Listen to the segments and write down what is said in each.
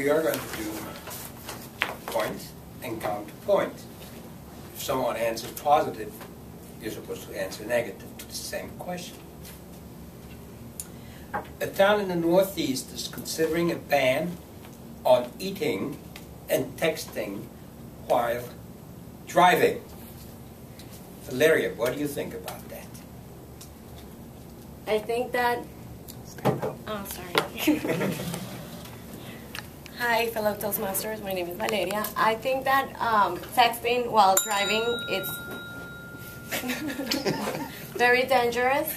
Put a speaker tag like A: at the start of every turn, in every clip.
A: we are going to do point and counterpoint. If someone answers positive, you're supposed to answer negative to the same question. A town in the Northeast is considering a ban on eating and texting while driving. Valeria, what do you think about that?
B: I think that... Oh, sorry. Hi, fellow Toastmasters. My name is Valeria. I think that texting while driving is very dangerous,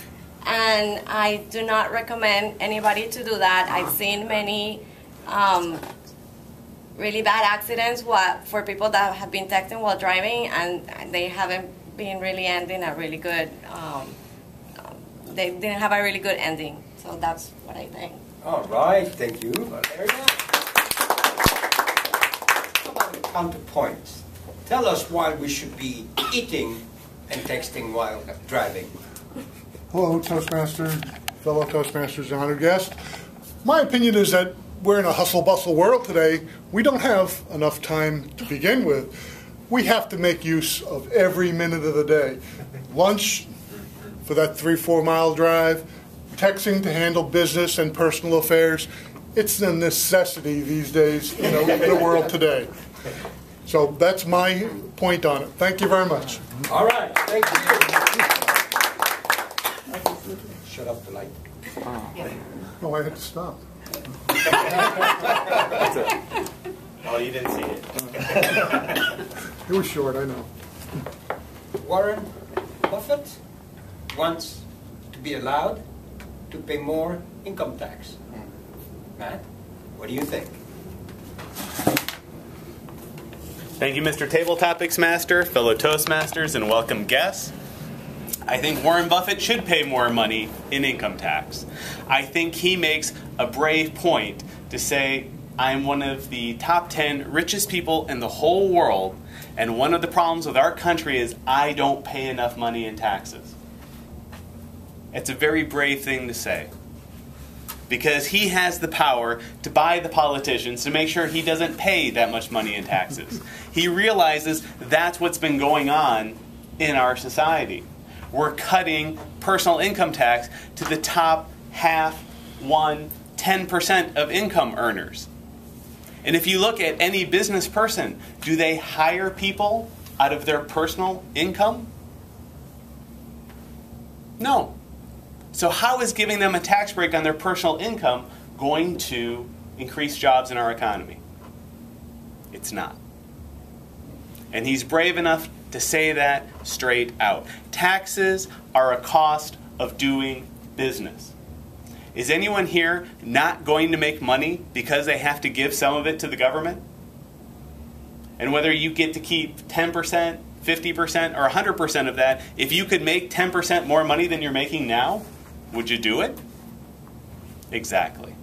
B: and I do not recommend anybody to do that. I've seen many really bad accidents for people that have been texting while driving, and they haven't been really ending a really good, they didn't have a really good ending. So that's what I think.
A: All right, thank you, Valeria. How about a counterpoint? Tell us why we should be eating and texting while driving.
C: Hello, Toastmaster, fellow Toastmasters, and honored guests. My opinion is that we're in a hustle-bustle world today. We don't have enough time to begin with. We have to make use of every minute of the day. Lunch for that 3-4 mile drive, texting to handle business and personal affairs. It's a necessity these days in the world today. So that's my point on it. Thank you very much.
A: All right, thank you. Shut up the light.
C: Oh, I had to stop.
D: Oh, you didn't see it.
C: It was short, I know.
A: Warren Buffett wants to be allowed to pay more income tax. Matt, what do you think?
D: Thank you, Mr. Table Topics Master, fellow Toastmasters, and welcome guests. I think Warren Buffett should pay more money in income tax. I think he makes a brave point to say, I'm one of the top 10 richest people in the whole world, and one of the problems with our country is I don't pay enough money in taxes. It's a very brave thing to say, because he has the power to buy the politicians to make sure he doesn't pay that much money in taxes. He realizes that's what's been going on in our society. We're cutting personal income tax to the top half, 10% of income earners. And if you look at any business person, do they hire people out of their personal income? No. So how is giving them a tax break on their personal income going to increase jobs in our economy? It's not. And he's brave enough to say that straight out. Taxes are a cost of doing business. Is anyone here not going to make money because they have to give some of it to the government? And whether you get to keep 10%, 50%, or 100% of that, if you could make 10% more money than you're making now, would you do it? Exactly.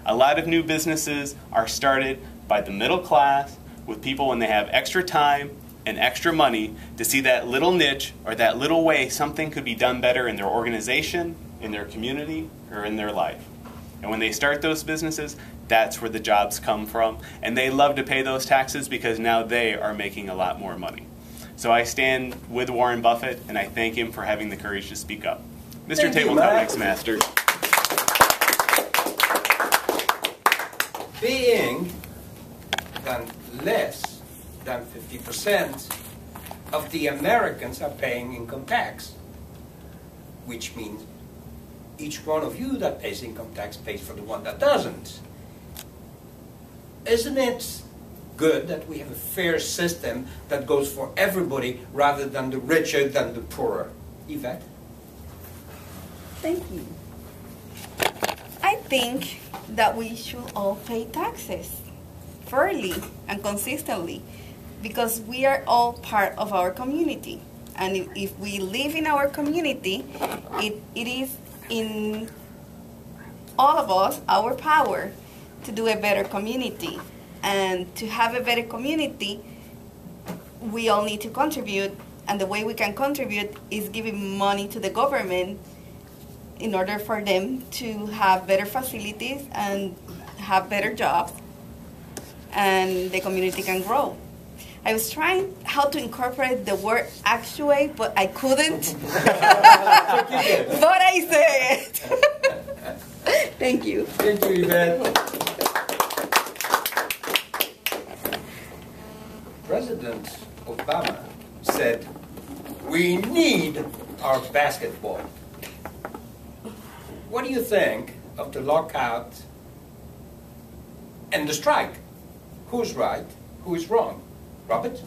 D: A lot of new businesses are started by the middle class with people when they have extra time and extra money to see that little niche or that little way something could be done better in their organization, in their community, or in their life. And when they start those businesses, that's where the jobs come from. And they love to pay those taxes because now they are making a lot more money. So I stand with Warren Buffett, and I thank him for having the courage to speak up. Mr. Table Topics Master.
A: Being than less than 50% of the Americans are paying income tax, which means each one of you that pays income tax pays for the one that doesn't. Isn't it good that we have a fair system that goes for everybody rather than the richer than the poorer? Yvette?
E: Thank you. I think that we should all pay taxes fairly and consistently because we are all part of our community. And if we live in our community, it is in all of us our power to do a better community. And to have a better community, we all need to contribute. And the way we can contribute is giving money to the government in order for them to have better facilities and have better jobs and the community can grow. I was trying how to incorporate the word actuate, but I couldn't. But I say it. Thank you.
A: Thank you, Yvette. President Obama said, we need our basketball. What do you think of the lockout and the strike? Who's right? Who is wrong? Robert?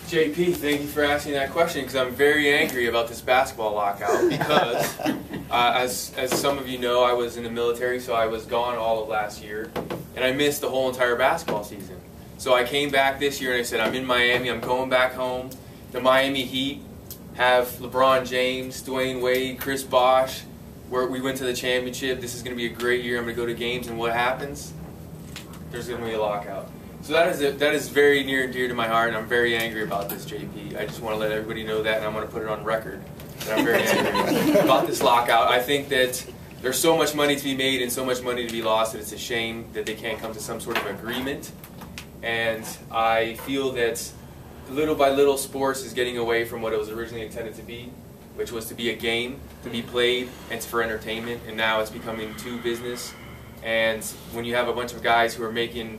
F: JP, thank you for asking that question because I'm very angry about this basketball lockout because, as some of you know, I was in the military, so I was gone all of last year, and I missed the whole entire basketball season. So I came back this year and I said, I'm in Miami, I'm going back home. The Miami Heat have LeBron James, Dwayne Wade, Chris Bosh. We went to the championship. This is going to be a great year. I'm going to go to games, and what happens? There's going to be a lockout. So that is very near and dear to my heart, and I'm very angry about this, JP. I just want to let everybody know that, and I'm going to put it on record that I'm very angry about this lockout. I think that there's so much money to be made and so much money to be lost that it's a shame that they can't come to some sort of agreement. And I feel that little by little sports is getting away from what it was originally intended to be, which was to be a game, to be played, and for entertainment, and now it's becoming too business. And when you have a bunch of guys who are making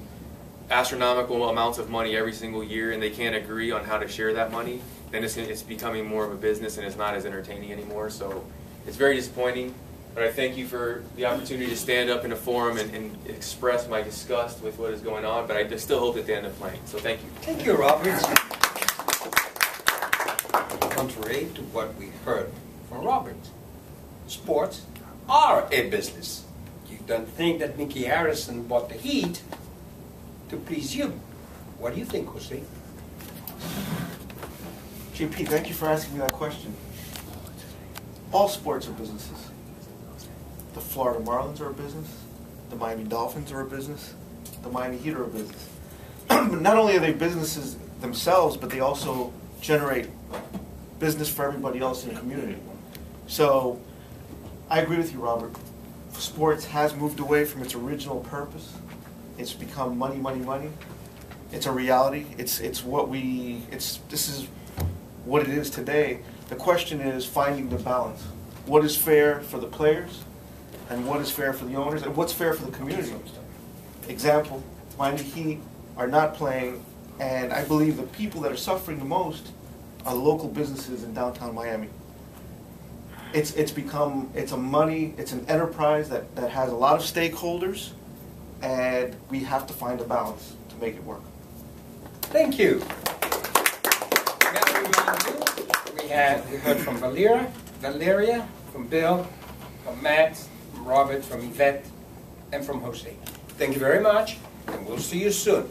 F: astronomical amounts of money every single year and they can't agree on how to share that money, then it's becoming more of a business and it's not as entertaining anymore. So it's very disappointing, but I thank you for the opportunity to stand up in a forum and express my disgust with what is going on, but I still hope that they end up playing. So thank you.
A: Thank you, Robert. Contrary to what we heard from Robert, sports are a business. You don't think that Mickey Harrison bought the Heat to please you. What do you think, Jose?
G: JP, thank you for asking me that question. All sports are businesses. The Florida Marlins are a business. The Miami Dolphins are a business. The Miami Heat are a business. But not only are they businesses themselves, but they also generate business for everybody else in the community. So I agree with you, Robert. Sports has moved away from its original purpose. It's become money, money, money. It's a reality. This is what it is today. The question is finding the balance. What is fair for the players, and what is fair for the owners, and what's fair for the community? Example, Miami Heat are not playing, and I believe the people that are suffering the most are local businesses in downtown Miami. It's an enterprise that has a lot of stakeholders, and we have to find a balance to make it work.
A: Thank you. We heard from Valeria, from Bill, from Matt, from Robert, from Yvette, and from Jose. Thank you very much, and we'll see you soon.